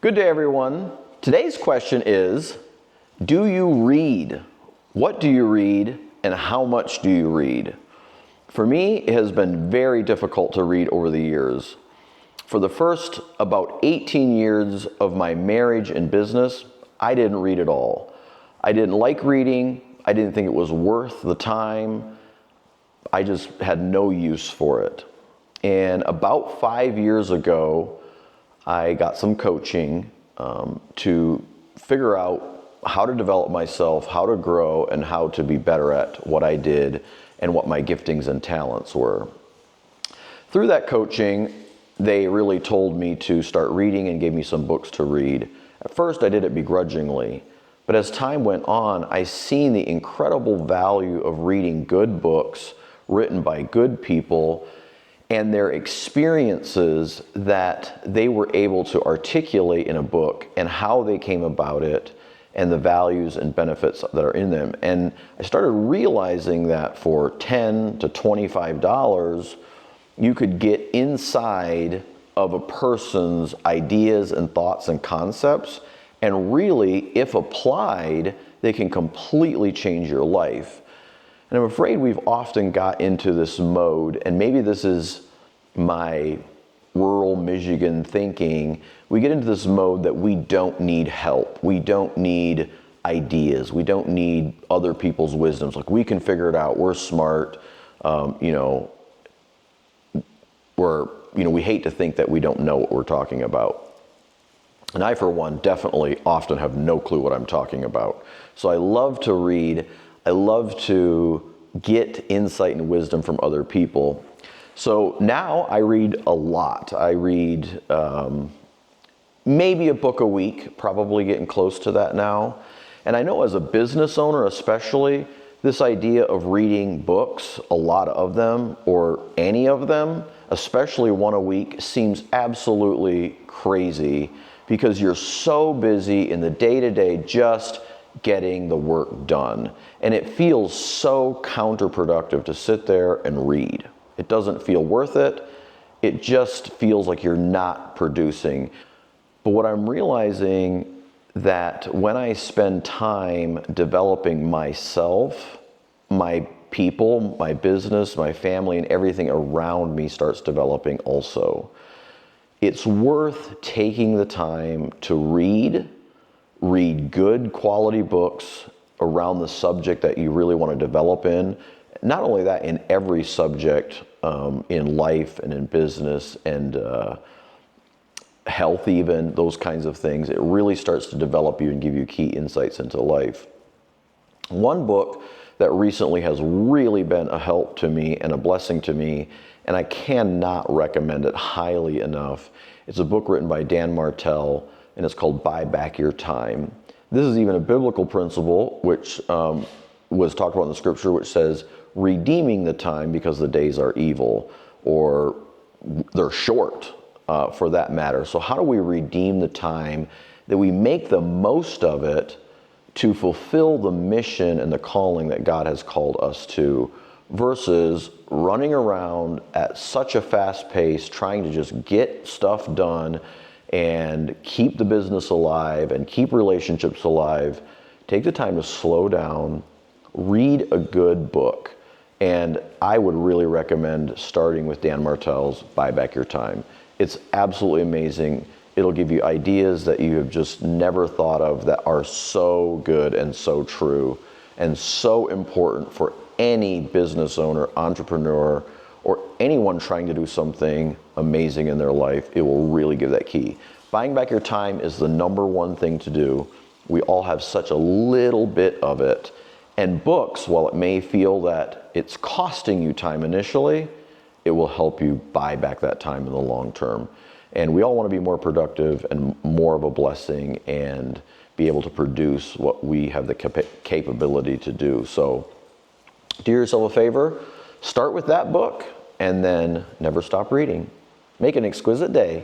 Good day, everyone. Today's question is, do you read? What do you read and how much do you read? For me, it has been very difficult to read over the years. For the first about 18 years of my marriage and business, I didn't read at all. I didn't like reading. I didn't think it was worth the time. I just had no use for it. And about 5 years ago, I got some coaching to figure out how to develop myself, how to grow, and how to be better at what I did and what my giftings and talents were. Through that coaching, they really told me to start reading and gave me some books to read. At first, I did it begrudgingly, but as time went on, I seen the incredible value of reading good books written by good people and their experiences that they were able to articulate in a book and how they came about it and the values and benefits that are in them. And I started realizing that for $10 to $25, you could get inside of a person's ideas and thoughts and concepts, and really, if applied, they can completely change your life. And I'm afraid we've often got into this mode, and maybe this is my rural Michigan thinking. We get into this mode that we don't need help. We don't need ideas. We don't need other people's wisdoms. Like, we can figure it out. We're smart. We hate to think that we don't know what we're talking about. And I, for one, definitely often have no clue what I'm talking about. So I love to read. I love to get insight and wisdom from other people. So now I read a lot. I read maybe a book a week, probably getting close to that now. And I know as a business owner especially, this idea of reading books, a lot of them, or any of them, especially one a week, seems absolutely crazy because you're so busy in the day-to-day just getting the work done. And it feels so counterproductive to sit there and read. It doesn't feel worth it. It just feels like you're not producing. But what I'm realizing that when I spend time developing myself, my people, my business, my family, and everything around me starts developing also. It's worth taking the time to read good quality books around the subject that you really want to develop in. Not only that, in every subject, in life and in business and health even, those kinds of things. It really starts to develop you and give you key insights into life. One book that recently has really been a help to me and a blessing to me, and I cannot recommend it highly enough. It's a book written by Dan Martell, and it's called Buy Back Your Time. This is even a biblical principle, which was talked about in the scripture, which says, redeeming the time because the days are evil, or they're short for that matter. So how do we redeem the time that we make the most of it to fulfill the mission and the calling that God has called us to, versus running around at such a fast pace, trying to just get stuff done and keep the business alive and keep relationships alive. Take the time to slow down, read a good book. And I would really recommend starting with Dan Martell's Buy Back Your Time. It's absolutely amazing. It'll give you ideas that you have just never thought of that are so good and so true and so important for any business owner, entrepreneur, or anyone trying to do something amazing in their life. It will really give that key. Buying back your time is the number one thing to do. We all have such a little bit of it. And books, while it may feel that it's costing you time initially, it will help you buy back that time in the long term. And we all want to be more productive and more of a blessing and be able to produce what we have the capability to do. So do yourself a favor, start with that book, and then never stop reading. Make an exquisite day.